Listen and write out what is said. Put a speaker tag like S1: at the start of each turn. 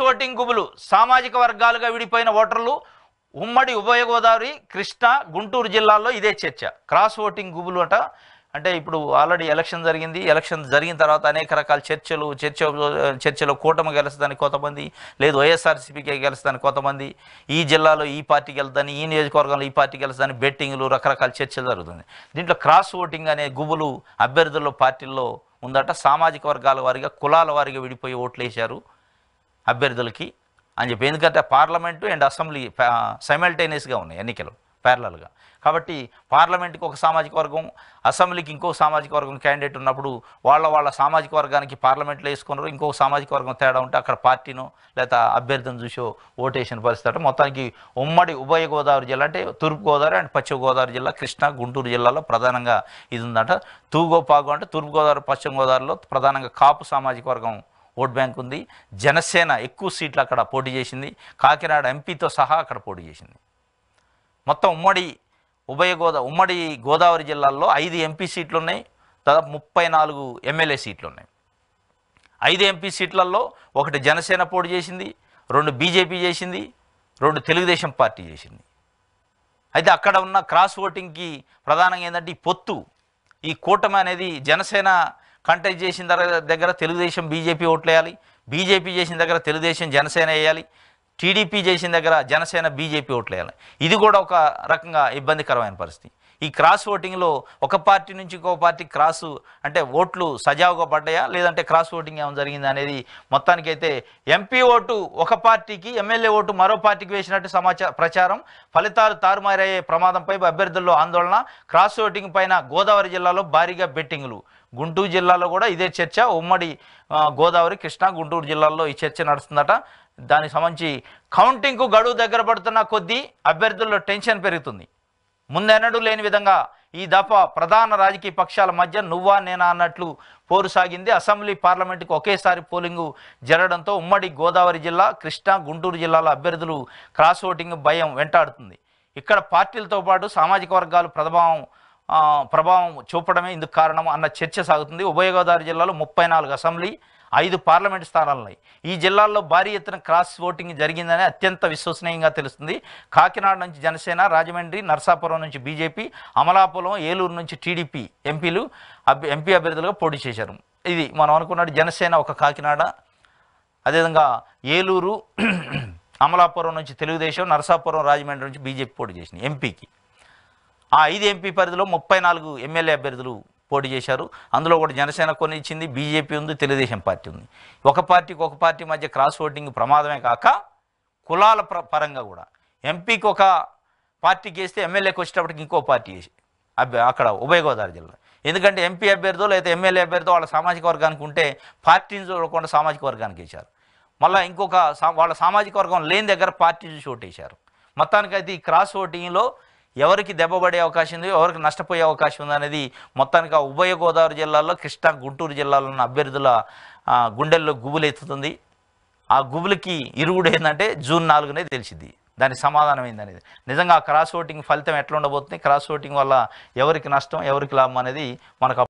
S1: Voting గుబులు సామాజిక వర్గాలుగా విడిపోయిన ఓటర్లు ఉమ్మడి ఉభయ గోదావరి కృష్ణా గుంటూరు జిల్లాల్లో ఇదే చర్చ. క్రాస్ ఓటింగ్ గుబులు అంటే ఇప్పుడు ఆల్రెడీ ఎలక్షన్ జరిగింది. ఎలక్షన్ జరిగిన తర్వాత అనేక రకాల చర్చలో కూటమి గెలుస్తుందని కొంతమంది, లేదు వైఎస్ఆర్సీపీకే గెలుస్తుందని కొంతమంది, ఈ జిల్లాలో ఈ పార్టీ గెలుస్తుందని, ఈ నియోజకవర్గంలో ఈ పార్టీ గెలుస్తుందని బెట్టింగ్లు రకరకాల చర్చలు జరుగుతుంది. దీంట్లో క్రాస్ ఓటింగ్ అనే గుబులు అభ్యర్థుల్లో పార్టీల్లో ఉందట. సామాజిక వర్గాల వారిగా కులాల వారిగా విడిపోయి ఓట్లు వేశారు అభ్యర్థులకి అని చెప్పి. ఎందుకంటే పార్లమెంటు అండ్ అసెంబ్లీ సైమల్టేనియస్గా ఉన్నాయి ఎన్నికలు ప్యారలల్గా. కాబట్టి పార్లమెంట్కి ఒక సామాజిక వర్గం, అసెంబ్లీకి ఇంకో సామాజిక వర్గం క్యాండిడేట్ ఉన్నప్పుడు వాళ్ళ సామాజిక వర్గానికి పార్లమెంట్లో వేసుకున్నారు. ఇంకొక సామాజిక వర్గం తేడా ఉంటే అక్కడ పార్టీనో లేదా అభ్యర్థిని చూసో ఓటేసిన పరిస్థితి. మొత్తానికి ఉమ్మడి ఉభయ గోదావరి జిల్లా అంటే తూర్పుగోదావరి అండ్ పశ్చిమ గోదావరి జిల్లా, కృష్ణా గుంటూరు జిల్లాలో ప్రధానంగా ఇది ఉందట. తూగోపాగు అంటే తూర్పుగోదావరి పశ్చిమ గోదావరిలో ప్రధానంగా కాపు సామాజిక వర్గం ఓట్ బ్యాంక్ ఉంది. జనసేన ఎక్కువ సీట్లు అక్కడ పోటీ చేసింది. కాకినాడ ఎంపీతో సహా అక్కడ పోటీ చేసింది. మొత్తం ఉమ్మడి గోదావరి జిల్లాల్లో 5 ఎంపీ సీట్లు ఉన్నాయి. దాదాపు 34 ఎమ్మెల్యే సీట్లు ఉన్నాయి. 5 ఎంపీ సీట్లలో 1 జనసేన పోటీ చేసింది, 2 బీజేపీ చేసింది, 2 తెలుగుదేశం పార్టీ చేసింది. అయితే అక్కడ ఉన్న క్రాస్ ఓటింగ్కి ప్రధానంగా ఏంటంటే ఈ పొత్తు, ఈ కూటమి అనేది జనసేన కంటెస్ట్ చేసిన దగ్గర తెలుగుదేశం బీజేపీ ఓట్లు వేయాలి, బీజేపీ చేసిన దగ్గర తెలుగుదేశం జనసేన వేయాలి, టీడీపీ చేసిన దగ్గర జనసేన బీజేపీ ఓట్లు వేయాలి. ఇది కూడా ఒక రకంగా ఇబ్బందికరమైన పరిస్థితి. ఈ క్రాస్ ఓటింగ్లో ఒక పార్టీ నుంచి ఇంకో పార్టీ క్రాసు అంటే ఓట్లు సజావుగా పడ్డాయా లేదంటే క్రాస్ ఓటింగ్ ఏమైనా జరిగింది అనేది మొత్తానికైతే ఎంపీ ఓటు ఒక పార్టీకి, ఎమ్మెల్యే ఓటు మరో పార్టీకి వేసినట్టు ప్రచారం. ఫలితాలు తారుమారయ్యే ప్రమాదంపై అభ్యర్థుల్లో ఆందోళన. క్రాస్ ఓటింగ్ పైన గోదావరి జిల్లాలో భారీగా బెట్టింగ్లు. గుంటూరు జిల్లాలో కూడా ఇదే చర్చ. ఉమ్మడి గోదావరి కృష్ణా గుంటూరు జిల్లాల్లో ఈ చర్చ నడుస్తుందట. దానికి సంబంధించి కౌంటింగ్కు గడువు దగ్గర పడుతున్న కొద్దీ అభ్యర్థుల్లో టెన్షన్ పెరుగుతుంది. ముందెన్నడూ లేని విధంగా ఈ దఫా ప్రధాన రాజకీయ పక్షాల మధ్య నువ్వా నేనా అన్నట్లు పోరు సాగింది. అసెంబ్లీ పార్లమెంటుకు ఒకేసారి పోలింగు జరగడంతో ఉమ్మడి గోదావరి జిల్లా, కృష్ణా గుంటూరు జిల్లాల అభ్యర్థులు క్రాస్ ఓటింగ్ భయం వెంటాడుతుంది. ఇక్కడ పార్టీలతో పాటు సామాజిక వర్గాలు ప్రభావం చూపడమే ఇందుకు కారణం అన్న చర్చ సాగుతుంది. ఉభయ గోదావరి జిల్లాలో 34 అసెంబ్లీ, 5 పార్లమెంటు స్థానాలున్నాయి. ఈ జిల్లాల్లో భారీ ఎత్తున క్రాస్ ఓటింగ్ జరిగిందని అత్యంత విశ్వసనీయంగా తెలుస్తుంది. కాకినాడ నుంచి జనసేన, రాజమండ్రి నరసాపురం నుంచి బీజేపీ, అమలాపురం ఏలూరు నుంచి టీడీపీ ఎంపీ అభ్యర్థులుగా పోటీ చేశారు. ఇది మనం అనుకున్నట్టు జనసేన ఒక కాకినాడ, అదేవిధంగా ఏలూరు అమలాపురం నుంచి తెలుగుదేశం, నరసాపురం రాజమండ్రి నుంచి బీజేపీ పోటీ చేసింది ఎంపీకి. ఆ 5 ఎంపీ పరిధిలో 34 ఎమ్మెల్యే అభ్యర్థులు పోటీ చేశారు. అందులో కూడా జనసేన కొన్ని ఇచ్చింది, బీజేపీ ఉంది, తెలుగుదేశం పార్టీ ఉంది. ఒక పార్టీ మధ్య క్రాస్ ఓటింగ్ ప్రమాదమే కాక కులాల పరంగా కూడా ఎంపీకి ఒక పార్టీకి వేస్తే ఎమ్మెల్యేకి వచ్చేటప్పటికి ఇంకో పార్టీ వేసి అక్కడ ఉభయ గోదావరి జిల్లా. ఎందుకంటే ఎంపీ అభ్యర్థులు లేదా ఎమ్మెల్యే అభ్యర్థులు వాళ్ళ సామాజిక వర్గానికి ఉంటే పార్టీని చూడకుండా సామాజిక వర్గానికి వేశారు. మళ్ళీ ఇంకొక వాళ్ళ సామాజిక వర్గం లేని దగ్గర పార్టీ చూసి ఓటేశారు. మొత్తానికైతే ఈ క్రాస్ ఓటింగ్లో ఎవరికి దెబ్బపడే అవకాశం ఉంది, ఎవరికి నష్టపోయే అవకాశం ఉంది అనేది మొత్తానికి ఉభయ గోదావరి జిల్లాలో, కృష్ణా గుంటూరు జిల్లాలో ఉన్న అభ్యర్థుల గుండెల్లో గుబులెత్తుతుంది. ఆ గుబులకి ఇరుగుడు ఏంటంటే జూన్ 4నే తెలిసింది దానికి సమాధానం ఏందనేది. నిజంగా ఆ క్రాస్ ఓటింగ్ ఫలితం ఎట్లా ఉండబోతుంది, క్రాస్ ఓటింగ్ వల్ల ఎవరికి నష్టం ఎవరికి లాభం అనేది మనకు